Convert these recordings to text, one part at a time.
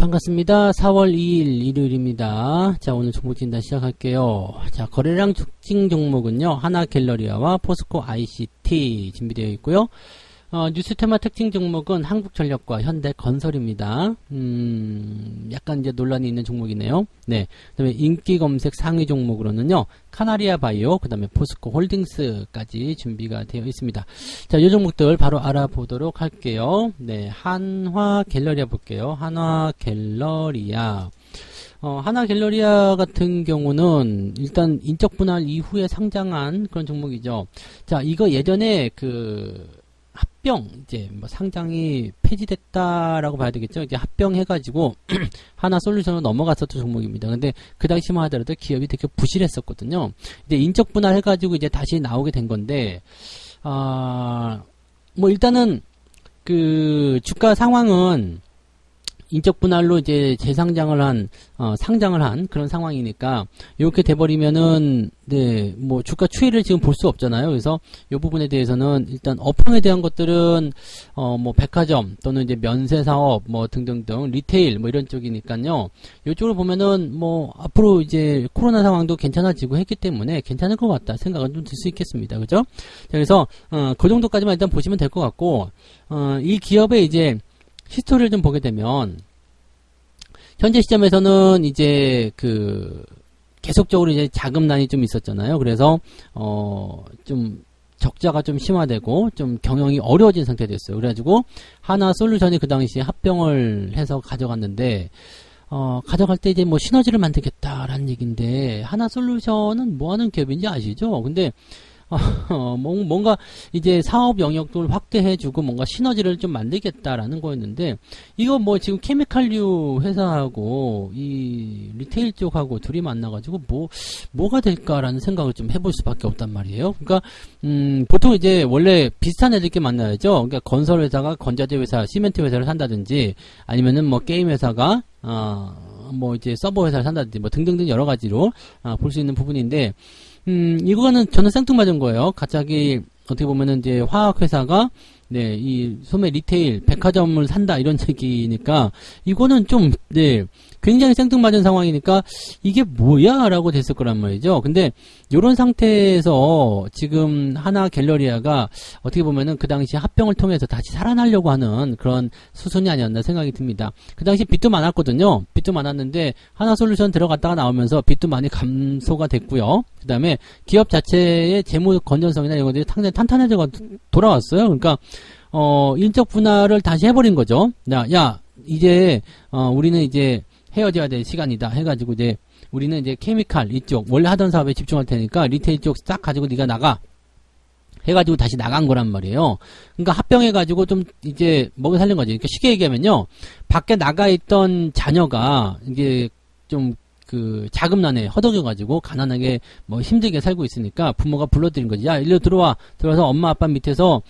반갑습니다. 4월 2일 일요일입니다. 자, 오늘 종목 진단 시작할게요. 자, 거래량 특징 종목은요, 하나갤러리아와 포스코 ICT 준비되어 있고요. 뉴스 테마 특징 종목은 한국전력과 현대건설입니다. 약간 이제 논란이 있는 종목이네요. 네. 그 다음에 인기 검색 상위 종목으로는요, 카나리아 바이오, 그 다음에 포스코 홀딩스까지 준비가 되어 있습니다. 자, 이 종목들 바로 알아보도록 할게요. 네. 한화갤러리아 볼게요. 한화갤러리아. 하나갤러리아 같은 경우는 일단 인적 분할 이후에 상장한 그런 종목이죠. 자, 이거 예전에 합병, 이제, 상장이 폐지됐다라고 봐야 되겠죠? 이제 합병해가지고, 하나솔루션으로 넘어갔었던 종목입니다. 근데, 그 당시만 하더라도 기업이 되게 부실했었거든요. 이제 인적 분할해가지고 이제 다시 나오게 된 건데, 일단은, 주가 상황은, 인적 분할로 이제 재상장을 상장을 한 그런 상황이니까, 이렇게 돼버리면은, 네, 주가 추이를 지금 볼 수 없잖아요. 그래서, 이 부분에 대해서는, 일단, 업황에 대한 것들은, 백화점, 또는 이제 면세사업, 등등등, 리테일, 이런 쪽이니까요. 이쪽으로 보면은, 앞으로 이제, 코로나 상황도 괜찮아지고 했기 때문에, 괜찮을 것 같다 생각은 좀 들 수 있겠습니다. 그죠? 자, 그래서, 그 정도까지만 일단 보시면 될 것 같고, 이 기업의 이제, 히스토리를 좀 보게 되면, 현재 시점에서는 이제 계속적으로 이제 자금난이 좀 있었잖아요. 그래서, 좀 적자가 좀 심화되고, 좀 경영이 어려워진 상태가 됐어요. 그래가지고, 하나솔루션이 그 당시에 합병을 해서 가져갔는데, 가져갈 때 이제 시너지를 만들겠다라는 얘기인데, 하나솔루션은 뭐 하는 기업인지 아시죠? 근데, 뭔가 이제 사업 영역을 확대해주고 뭔가 시너지를 좀 만들겠다라는 거였는데, 이거 지금 케미칼류 회사하고 이 리테일 쪽하고 둘이 만나가지고 뭐가 될까라는 생각을 좀 해볼 수밖에 없단 말이에요. 그러니까 보통 이제 원래 비슷한 애들끼리 만나야죠. 그러니까 건설 회사가 건자재 회사, 시멘트 회사를 산다든지, 아니면은 게임 회사가 이제 서버 회사를 산다든지 등등등 여러 가지로 볼 수 있는 부분인데, 이거는 저는 생뚱맞은 거예요. 갑자기, 어떻게 보면은 이제 화학회사가, 네, 이 소매 리테일, 백화점을 산다, 이런 얘기니까, 이거는 좀, 네, 굉장히 생뚱맞은 상황이니까, 이게 뭐야? 라고 됐을 거란 말이죠. 근데, 요런 상태에서, 지금 하나갤러리아가, 어떻게 보면은 그 당시 합병을 통해서 다시 살아나려고 하는 그런 수순이 아니었나 생각이 듭니다. 그 당시 빚도 많았거든요. 빚도 많았는데, 하나솔루션 들어갔다가 나오면서 빚도 많이 감소가 됐고요. 그 다음에, 기업 자체의 재무 건전성이나 이런 것들이 상당히 탄탄해져 돌아왔어요. 그러니까, 인적 분할을 다시 해버린 거죠. 이제, 우리는 이제 헤어져야 될 시간이다. 해가지고 이제, 우리는 이제 케미칼 이쪽, 원래 하던 사업에 집중할 테니까 리테일 쪽 싹 가지고 네가 나가. 해가지고 다시 나간 거란 말이에요. 그러니까 합병해가지고 좀 이제 먹여 살린 거지. 그러니까 쉽게 얘기하면요. 밖에 나가 있던 자녀가 이게 좀 자금난에 허덕여가지고 가난하게 힘들게 살고 있으니까 부모가 불러들인 거지. 야, 일로 들어와. 들어와서 엄마 아빠 밑에서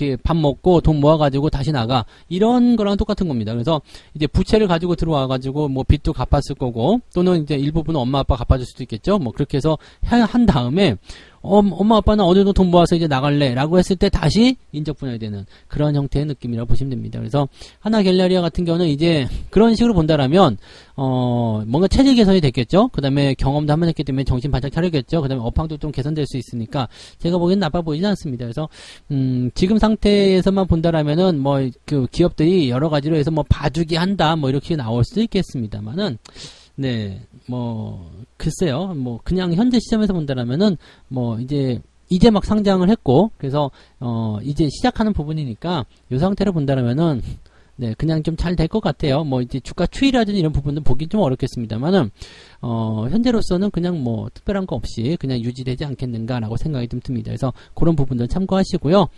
이렇게 밥 먹고 돈 모아가지고 다시 나가. 이런 거랑 똑같은 겁니다. 그래서 이제 부채를 가지고 들어와가지고 빚도 갚았을 거고, 또는 이제 일부분은 엄마 아빠 갚아줄 수도 있겠죠. 그렇게 해서 한 다음에 엄마 아빠는 어느 정도 돈 모아서 이제 나갈래 라고 했을 때 다시 인적 분할이 되는 그런 형태의 느낌이라고 보시면 됩니다. 그래서 하나갤러리아 같은 경우는 이제 그런 식으로 본다라면 뭔가 체질 개선이 됐겠죠. 그 다음에 경험도 한번 했기 때문에 정신 바짝 차리겠죠. 그 다음에 업황도 좀 개선될 수 있으니까 제가 보기엔 나빠 보이지 않습니다. 그래서 지금 상태에서만 본다라면은 기업들이 여러 가지로 해서 봐주기 한다 이렇게 나올 수도 있겠습니다만은, 네, 글쎄요, 그냥 현재 시점에서 본다라면은, 이제 막 상장을 했고, 그래서, 이제 시작하는 부분이니까, 이 상태로 본다라면은, 네, 그냥 좀 잘 될 것 같아요. 이제 주가 추이라든지 이런 부분은 보기 좀 어렵겠습니다만은, 현재로서는 그냥 특별한 거 없이 그냥 유지되지 않겠는가라고 생각이 좀 듭니다. 그래서 그런 부분들 참고하시고요.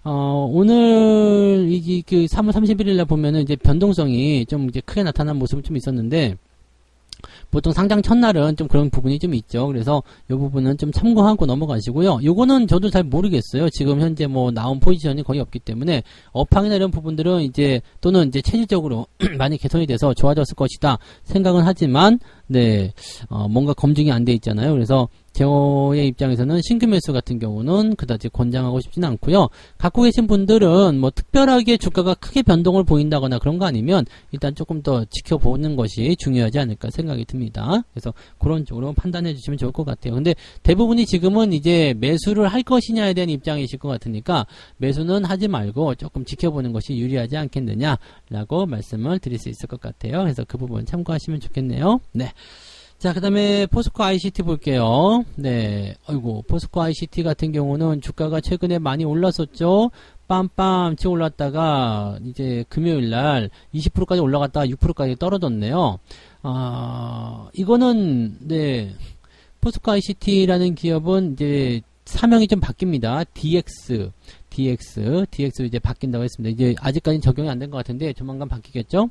오늘, 3월 31일날 보면은 이제 변동성이 좀 이제 크게 나타난 모습은 좀 있었는데, 보통 상장 첫날은 좀 그런 부분이 좀 있죠. 그래서 이 부분은 좀 참고하고 넘어가시고요. 요거는 저도 잘 모르겠어요. 지금 현재 나온 포지션이 거의 없기 때문에 업황이나 이런 부분들은 이제 또는 이제 체질적으로 많이 개선이 돼서 좋아졌을 것이다 생각은 하지만, 네, 뭔가 검증이 안 돼 있잖아요. 그래서 저의 입장에서는 신규 매수 같은 경우는 그다지 권장하고 싶지는 않고요. 갖고 계신 분들은 뭐 특별하게 주가가 크게 변동을 보인다거나 그런 거 아니면 일단 조금 더 지켜보는 것이 중요하지 않을까 생각이 듭니다. 그래서 그런 쪽으로 판단해 주시면 좋을 것 같아요. 근데 대부분이 지금은 이제 매수를 할 것이냐에 대한 입장이실 것 같으니까 매수는 하지 말고 조금 지켜보는 것이 유리하지 않겠느냐라고 말씀을 드릴 수 있을 것 같아요. 그래서 그 부분 참고하시면 좋겠네요. 네. 자, 그 다음에 포스코 ICT 볼게요. 네. 아이고, 포스코 ICT 같은 경우는 주가가 최근에 많이 올랐었죠. 빰빰 치고 올랐다가 이제 금요일날 20%까지 올라갔다가 6%까지 떨어졌네요. 이거는 네. 포스코 ICT라는 기업은 이제 사명이 좀 바뀝니다. DX로 이제 바뀐다고 했습니다. 이제 아직까지는 적용이 안 된 것 같은데 조만간 바뀌겠죠?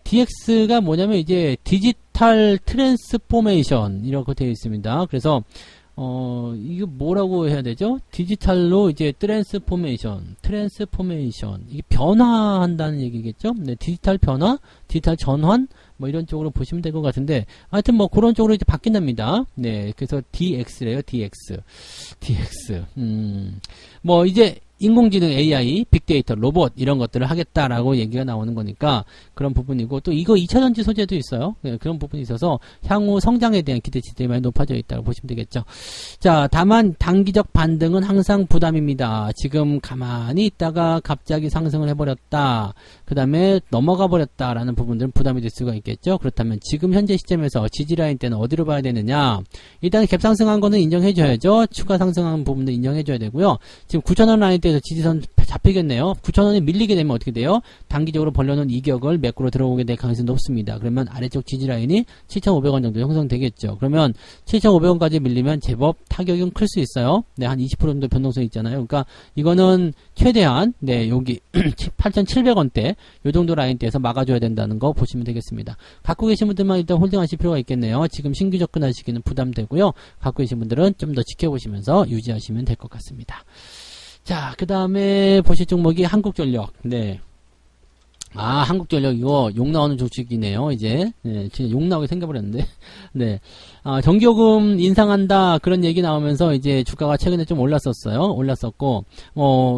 DX가 뭐냐면 이제 디지털 트랜스포메이션 이라고 되어 있습니다. 그래서 이거 뭐라고 해야 되죠? 디지털로 이제 트랜스포메이션 이게 변화한다는 얘기겠죠? 네, 디지털 변화, 디지털 전환 뭐 이런 쪽으로 보시면 될 것 같은데 하여튼 뭐 그런 쪽으로 이제 바뀐답니다. 네, 그래서 DX래요. DX. 뭐 이제 인공지능 AI, 빅데이터, 로봇 이런 것들을 하겠다라고 얘기가 나오는 거니까 그런 부분이고 또 이거 2차전지 소재도 있어요. 네, 그런 부분이 있어서 향후 성장에 대한 기대치들이 많이 높아져 있다고 보시면 되겠죠. 자, 다만 단기적 반등은 항상 부담입니다. 지금 가만히 있다가 갑자기 상승을 해버렸다. 그 다음에 넘어가 버렸다라는 부분들은 부담이 될 수가 있겠죠. 그렇다면 지금 현재 시점에서 지지라인 때는 어디로 봐야 되느냐. 일단 갭상승한 거는 인정해줘야죠. 추가 상승한 부분도 인정해줘야 되고요. 지금 9,000원 라인 때에서 지지선 잡히겠네요. 9,000원이 밀리게 되면 어떻게 돼요? 단기적으로 벌려놓은 이격을 매꾸로 들어오게 될 가능성이 높습니다. 그러면 아래쪽 지지라인이 7,500원 정도 형성되겠죠. 그러면 7,500원까지 밀리면 제법 타격은 클 수 있어요. 네, 한 20% 정도 변동성이 있잖아요. 그러니까 이거는 최대한 네, 여기 8,700원대 요 정도 라인대에서 막아줘야 된다는 거 보시면 되겠습니다. 갖고 계신 분들만 일단 홀딩하실 필요가 있겠네요. 지금 신규 접근하시기는 부담되고요. 갖고 계신 분들은 좀 더 지켜보시면서 유지하시면 될 것 같습니다. 자, 그 다음에 보실 종목이 한국전력. 네. 한국전력 이거 욕 나오는 조직이네요, 이제. 네, 진짜 욕 나오게 생겨버렸는데. 네. 전기요금 인상한다, 그런 얘기 나오면서 이제 주가가 최근에 좀 올랐었어요. 올랐었고,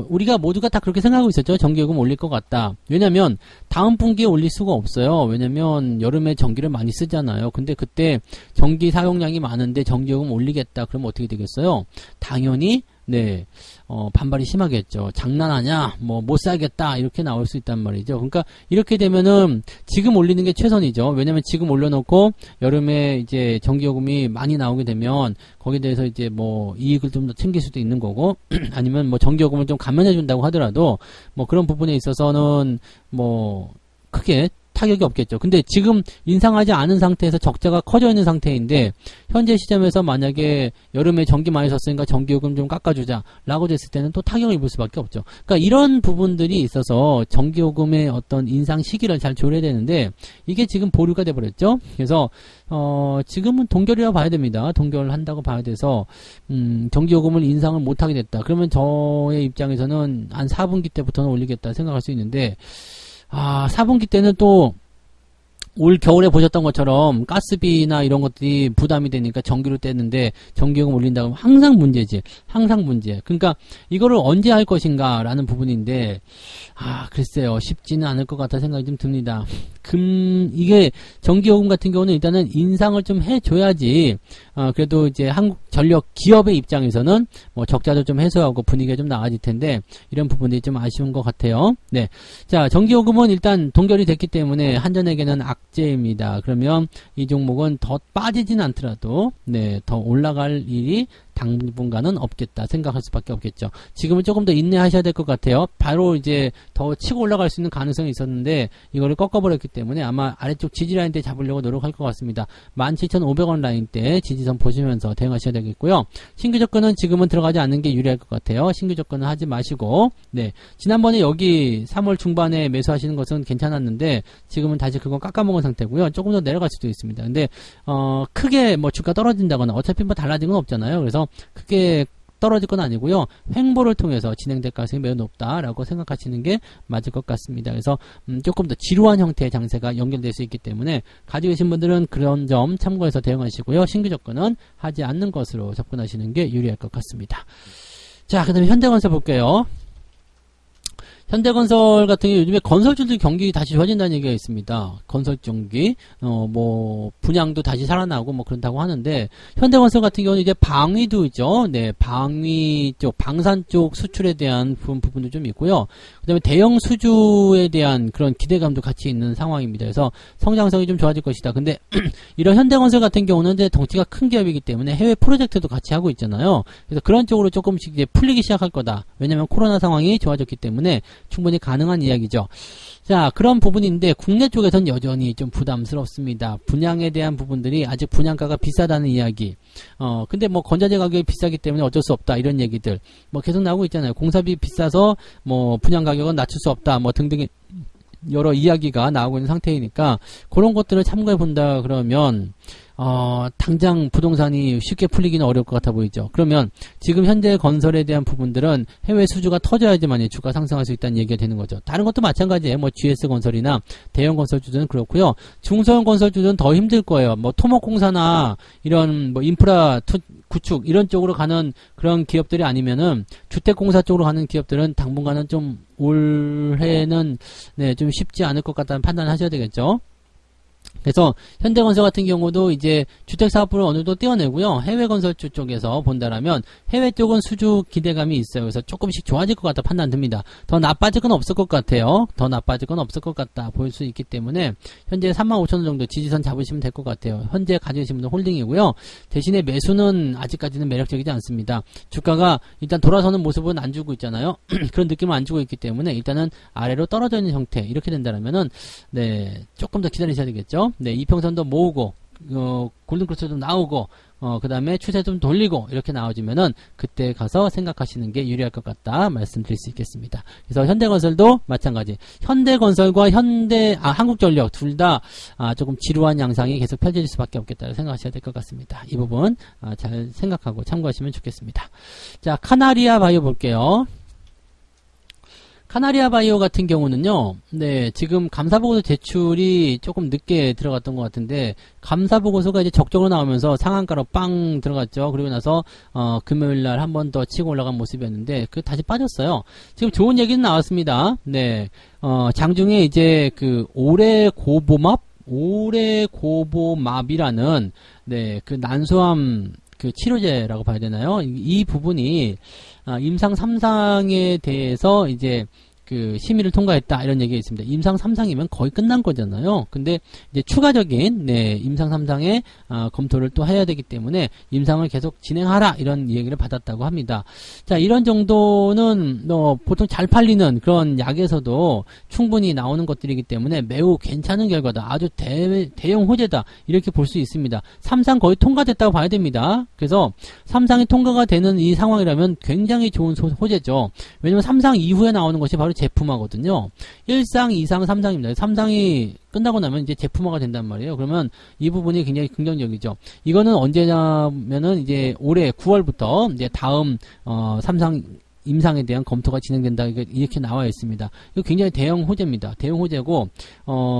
우리가 모두가 다 그렇게 생각하고 있었죠. 전기요금 올릴 것 같다. 왜냐면, 다음 분기에 올릴 수가 없어요. 왜냐면, 여름에 전기를 많이 쓰잖아요. 근데 그때 전기 사용량이 많은데 전기요금 올리겠다. 그러면 어떻게 되겠어요? 당연히, 네, 반발이 심하겠죠. 장난하냐? 뭐, 못 살겠다. 이렇게 나올 수 있단 말이죠. 그러니까, 이렇게 되면은, 지금 올리는 게 최선이죠. 왜냐면 지금 올려놓고, 여름에 이제 전기요금이 많이 나오게 되면, 거기에 대해서 이제 뭐, 이익을 좀 더 챙길 수도 있는 거고, 아니면 뭐, 전기요금을 좀 감면해준다고 하더라도, 뭐, 그런 부분에 있어서는, 뭐, 크게, 타격이 없겠죠. 근데 지금 인상하지 않은 상태에서 적자가 커져 있는 상태인데 현재 시점에서 만약에 여름에 전기 많이 썼으니까 전기요금 좀 깎아주자 라고 됐을 때는 또 타격을 입을 수밖에 없죠. 그러니까 이런 부분들이 있어서 전기요금의 어떤 인상 시기를 잘 조려야 되는데 이게 지금 보류가 돼버렸죠. 그래서 지금은 동결이라고 봐야 됩니다. 동결을 한다고 봐야 돼서 전기요금을 인상을 못하게 됐다. 그러면 저의 입장에서는 한 4분기 때부터는 올리겠다 생각할 수 있는데 4분기 때는 또 올 겨울에 보셨던 것처럼 가스비나 이런 것들이 부담이 되니까 전기로 떼는데 전기요금 올린다고 하면 항상 문제지. 항상 문제. 그러니까 이거를 언제 할 것인가 라는 부분인데 글쎄요. 쉽지는 않을 것 같아 생각이 좀 듭니다. 이게 전기요금 같은 경우는 일단은 인상을 좀 해줘야지 그래도 이제 한국전력 기업의 입장에서는 뭐 적자도 좀 해소하고 분위기가 좀 나아질 텐데 이런 부분들이 좀 아쉬운 것 같아요. 네. 자, 전기요금은 일단 동결이 됐기 때문에 한전에게는 악재입니다. 그러면 이 종목은 더 빠지진 않더라도 네, 더 올라갈 일이 당분간은 없겠다 생각할 수밖에 없겠죠. 지금은 조금 더 인내하셔야 될 것 같아요. 바로 이제 더 치고 올라갈 수 있는 가능성이 있었는데 이거를 꺾어버렸기 때문에 아마 아래쪽 지지라인 때 잡으려고 노력할 것 같습니다. 17,500원 라인 때 지지선 보시면서 대응하셔야 되겠고요. 신규 접근은 지금은 들어가지 않는 게 유리할 것 같아요. 신규 접근은 하지 마시고 네, 지난번에 여기 3월 중반에 매수하시는 것은 괜찮았는데 지금은 다시 그건 깎아먹은 상태고요. 조금 더 내려갈 수도 있습니다. 근데 크게 뭐 주가 떨어진다거나 어차피 뭐 달라진 건 없잖아요. 그래서 크게 떨어질 건 아니고요. 횡보를 통해서 진행될 가능성이 매우 높다라고 생각하시는 게 맞을 것 같습니다. 그래서 조금 더 지루한 형태의 장세가 연결될 수 있기 때문에 가지고 계신 분들은 그런 점 참고해서 대응하시고요. 신규 접근은 하지 않는 것으로 접근하시는 게 유리할 것 같습니다. 자, 그 다음에 현대건설 볼게요. 현대건설 같은 경우 요즘에 건설주들 경기 다시 좋아진다는 얘기가 있습니다. 건설 경기, 분양도 다시 살아나고 그런다고 하는데, 현대건설 같은 경우는 이제 방위도 있죠. 네, 방위 쪽, 방산 쪽 수출에 대한 부분도 좀 있고요. 그 다음에 대형 수주에 대한 그런 기대감도 같이 있는 상황입니다. 그래서 성장성이 좀 좋아질 것이다. 근데, 이런 현대건설 같은 경우는 이제 덩치가 큰 기업이기 때문에 해외 프로젝트도 같이 하고 있잖아요. 그래서 그런 쪽으로 조금씩 이제 풀리기 시작할 거다. 왜냐면 코로나 상황이 좋아졌기 때문에 충분히 가능한 이야기죠. 자, 그런 부분인데 국내 쪽에선 여전히 좀 부담스럽습니다. 분양에 대한 부분들이 아직 분양가가 비싸다는 이야기. 근데 건자재 가격이 비싸기 때문에 어쩔 수 없다 이런 얘기들 계속 나오고 있잖아요. 공사비 비싸서 분양 가격은 낮출 수 없다 등등의 여러 이야기가 나오고 있는 상태이니까 그런 것들을 참고해 본다 그러면 당장 부동산이 쉽게 풀리기는 어려울 것 같아 보이죠. 그러면 지금 현재 건설에 대한 부분들은 해외 수주가 터져야지만 주가 상승할 수 있다는 얘기가 되는 거죠. 다른 것도 마찬가지예요. GS건설이나 대형 건설주들은 그렇고요. 중소형 건설주들은 더 힘들 거예요. 토목공사나 이런 인프라 구축 이런 쪽으로 가는 그런 기업들이 아니면은 주택공사 쪽으로 가는 기업들은 당분간은 좀 올해는 좀 쉽지 않을 것 같다는 판단을 하셔야 되겠죠. 그래서 현대건설 같은 경우도 이제 주택사업부를 어느 정도 떼어내고요. 해외건설주 쪽에서 본다라면 해외 쪽은 수주 기대감이 있어요. 그래서 조금씩 좋아질 것 같다 판단 듭니다. 더 나빠질 건 없을 것 같아요. 더 나빠질 건 없을 것 같다 보일 수 있기 때문에 현재 35,000원 정도 지지선 잡으시면 될 것 같아요. 현재 가지고 계신 분은 홀딩이고요. 대신에 매수는 아직까지는 매력적이지 않습니다. 주가가 일단 돌아서는 모습은 안 주고 있잖아요. 그런 느낌을 안 주고 있기 때문에 일단은 아래로 떨어져 있는 형태 이렇게 된다라면은 조금 더 기다리셔야 되겠죠. 이평선도 모으고 골든크로스도 나오고 그 다음에 추세 좀 돌리고 이렇게 나와주면은 그때 가서 생각하시는 게 유리할 것 같다 말씀드릴 수 있겠습니다. 그래서 현대건설도 마찬가지. 현대건설과 한국전력 둘 다 조금 지루한 양상이 계속 펼쳐질 수밖에 없겠다 생각하셔야 될 것 같습니다. 이 부분 잘 생각하고 참고하시면 좋겠습니다. 자, 카나리아 바이오 볼게요. 카나리아 바이오 같은 경우는요, 지금 감사보고서 제출이 조금 늦게 들어갔던 것 같은데, 감사보고서가 이제 적정으로 나오면서 상한가로 빵 들어갔죠. 그리고 나서, 금요일날 한 번 더 치고 올라간 모습이었는데, 다시 빠졌어요. 지금 좋은 얘기는 나왔습니다. 장중에 이제 오레고보맙이라는, 난소암, 치료제라고 봐야 되나요? 이 부분이, 임상 3상에 대해서 이제 심의를 통과했다 이런 얘기가 있습니다. 임상 3상이면 거의 끝난 거잖아요. 근데 이제 추가적인 임상 3상의 검토를 또 해야 되기 때문에 임상을 계속 진행하라 이런 얘기를 받았다고 합니다. 자, 이런 정도는 보통 잘 팔리는 그런 약에서도 충분히 나오는 것들이기 때문에 매우 괜찮은 결과다. 아주 대형 호재다. 이렇게 볼 수 있습니다. 3상 거의 통과됐다고 봐야 됩니다. 그래서 3상이 통과가 되는 이 상황이라면 굉장히 좋은 호재죠. 왜냐면 3상 이후에 나오는 것이 바로 제품화거든요. 1상, 2상, 3상입니다. 3상이 끝나고 나면 이제 제품화가 된단 말이에요. 그러면 이 부분이 굉장히 긍정적이죠. 이거는 언제냐면은 이제 올해 9월부터 이제 다음 3상 임상에 대한 검토가 진행된다. 이렇게 나와 있습니다. 이거 굉장히 대형 호재입니다. 대형 호재고,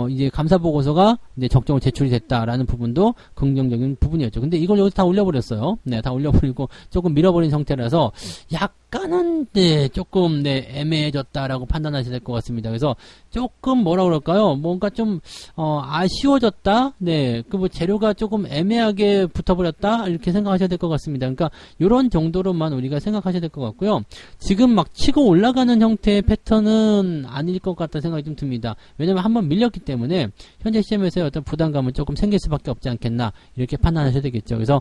이제 감사보고서가 이제 적정으로 제출이 됐다라는 부분도 긍정적인 부분이었죠. 근데 이걸 여기서 다 올려버렸어요. 다 올려버리고 조금 밀어버린 상태라서 약간은, 조금, 애매해졌다라고 판단하셔야 될 것 같습니다. 그래서 조금 뭐라 그럴까요? 뭔가 좀, 아쉬워졌다? 재료가 조금 애매하게 붙어버렸다? 이렇게 생각하셔야 될 것 같습니다. 그러니까, 요런 정도로만 우리가 생각하셔야 될 것 같고요. 지금 막 치고 올라가는 형태의 패턴은 아닐 것 같다는 생각이 좀 듭니다. 왜냐면 한번 밀렸기 때문에 현재 시점에서의 어떤 부담감은 조금 생길 수밖에 없지 않겠나 이렇게 판단하셔야 되겠죠. 그래서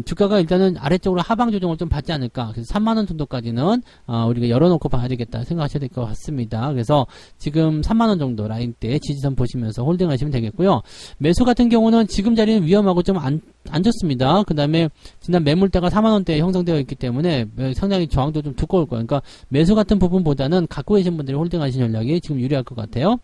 주가가 일단은 아래쪽으로 하방 조정을 좀 받지 않을까. 그래서 3만원 정도 정도까지는 우리가 열어놓고 봐야 되겠다 생각하셔야 될 것 같습니다. 그래서 지금 3만원 정도 라인대 지지선 보시면서 홀딩하시면 되겠고요. 매수 같은 경우는 지금 자리는 위험하고 좀 안 좋습니다. 그 다음에 지난 매물대가 4만원대에 형성되어 있기 때문에 상당히 저항도 좀 두꺼울 거예요. 그러니까 매수 같은 부분보다는 갖고 계신 분들이 홀딩하신 전략이 지금 유리할 것 같아요.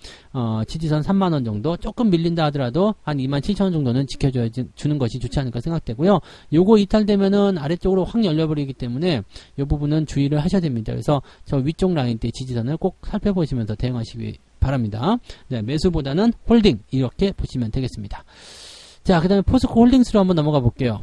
지지선 3만원 정도 조금 밀린다 하더라도 한 27,000원 정도는 지켜줘야 주는 것이 좋지 않을까 생각되고요. 요거 이탈되면은 아래쪽으로 확 열려버리기 때문에 이 부분은 주의를 하셔야 됩니다. 그래서 저 위쪽 라인대 지지선을 꼭 살펴보시면서 대응하시기 바랍니다. 네, 매수보다는 홀딩 이렇게 보시면 되겠습니다. 자, 그 다음에 포스코 홀딩스로 한번 넘어가 볼게요.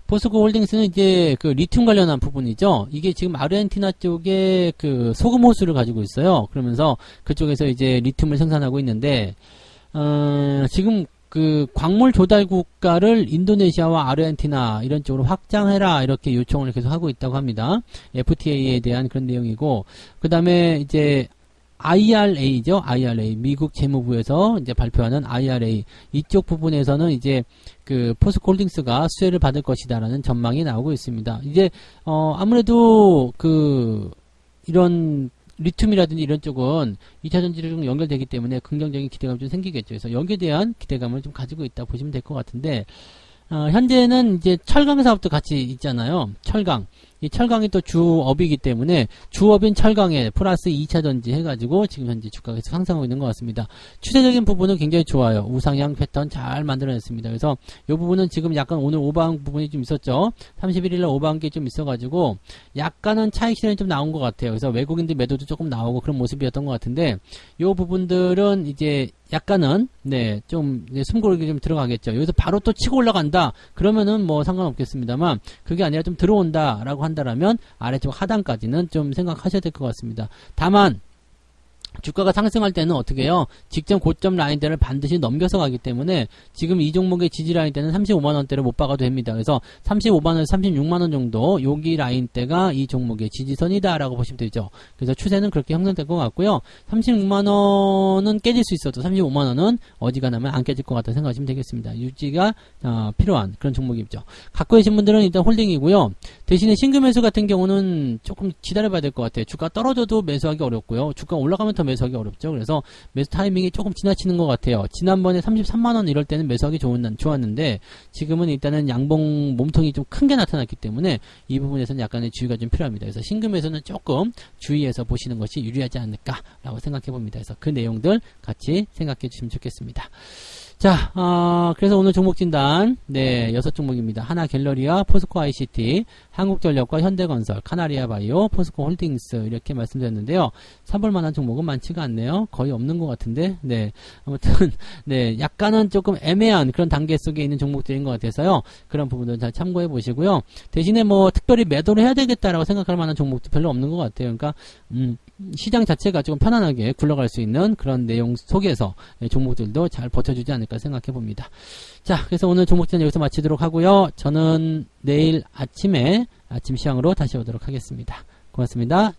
포스코 홀딩스는 이제 그 리튬 관련한 부분이죠. 이게 지금 아르헨티나 쪽에 그 소금 호수를 가지고 있어요. 그러면서 그쪽에서 이제 리튬을 생산하고 있는데, 지금 그 광물 조달 국가를 인도네시아와 아르헨티나 이런 쪽으로 확장해라 이렇게 요청을 계속 하고 있다고 합니다. FTA에 대한 그런 내용이고, 그 다음에 이제 IRA죠. IRA. 미국 재무부에서 이제 발표하는 IRA. 이쪽 부분에서는 이제 그 포스코 홀딩스가 수혜를 받을 것이다라는 전망이 나오고 있습니다. 이제, 아무래도 이런 리튬이라든지 이런 쪽은 2차 전지로 좀 연결되기 때문에 긍정적인 기대감이 좀 생기겠죠. 그래서 여기에 대한 기대감을 좀 가지고 있다 보시면 될 것 같은데, 현재는 이제 철강 사업도 같이 있잖아요. 철강. 이 철강이 또 주업이기 때문에 주업인 철강에 플러스 2차 전지 해가지고 지금 현재 주가가 계속 상승하고 있는 것 같습니다. 추세적인 부분은 굉장히 좋아요. 우상향 패턴 잘 만들어냈습니다. 그래서 이 부분은 지금 약간 오늘 오버한 부분이 좀 있었죠. 31일날 오버한 게 좀 있어가지고 약간은 차익 실현이 좀 나온 것 같아요. 그래서 외국인들 매도도 조금 나오고 그런 모습이었던 것 같은데 이 부분들은 이제 약간은 좀 숨고르기 좀 들어가겠죠. 여기서 바로 또 치고 올라간다 그러면은 뭐 상관없겠습니다만 그게 아니라 좀 들어온다 라고 한다라면 아래쪽 하단까지는 좀 생각하셔야 될 것 같습니다. 다만 주가가 상승할 때는 어떻게 해요? 직전 고점 라인대를 반드시 넘겨서 가기 때문에 지금 이 종목의 지지 라인대는 35만원대를 못 박아도 됩니다. 그래서 35만원에서 36만원 정도 여기 라인대가 이 종목의 지지선이다 라고 보시면 되죠. 그래서 추세는 그렇게 형성될 것 같고요. 36만원은 깨질 수 있어도 35만원은 어지간하면 안 깨질 것 같다 생각하시면 되겠습니다. 유지가 필요한 그런 종목이죠. 갖고 계신 분들은 일단 홀딩이고요. 대신에 신규 매수 같은 경우는 조금 기다려봐야 될 것 같아요. 주가 떨어져도 매수하기 어렵고요. 주가 올라가면 더 매수하기 어렵죠. 그래서 매수 타이밍이 조금 지나치는 것 같아요. 지난번에 33만원 이럴 때는 매수하기 좋았는데 지금은 일단은 양봉 몸통이 좀 큰 게 나타났기 때문에 이 부분에서는 약간의 주의가 좀 필요합니다. 그래서 신규 매수는 조금 주의해서 보시는 것이 유리하지 않을까라고 생각해 봅니다. 그래서 그 내용들 같이 생각해 주시면 좋겠습니다. 자, 그래서 오늘 종목 진단, 6종목입니다. 하나갤러리와 포스코 ICT, 한국전력과 현대건설, 카나리아 바이오, 포스코 홀딩스, 이렇게 말씀드렸는데요. 사볼 만한 종목은 많지가 않네요. 거의 없는 것 같은데, 아무튼, 약간은 조금 애매한 그런 단계 속에 있는 종목들인 것 같아서요. 그런 부분들 잘 참고해 보시고요. 대신에 뭐, 특별히 매도를 해야 되겠다라고 생각할 만한 종목도 별로 없는 것 같아요. 그러니까, 시장 자체가 조금 편안하게 굴러갈 수 있는 그런 내용 속에서 종목들도 잘 버텨주지 않을까 생각해 봅니다. 자, 그래서 오늘 종목 진단 여기서 마치도록 하고요. 저는 내일 아침 시황으로 다시 오도록 하겠습니다. 고맙습니다.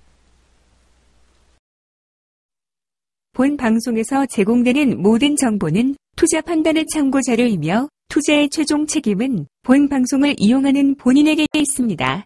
본 방송에서 제공되는 모든 정보는 투자 판단의 참고 자료이며 투자의 최종 책임은 본 방송을 이용하는 본인에게 있습니다.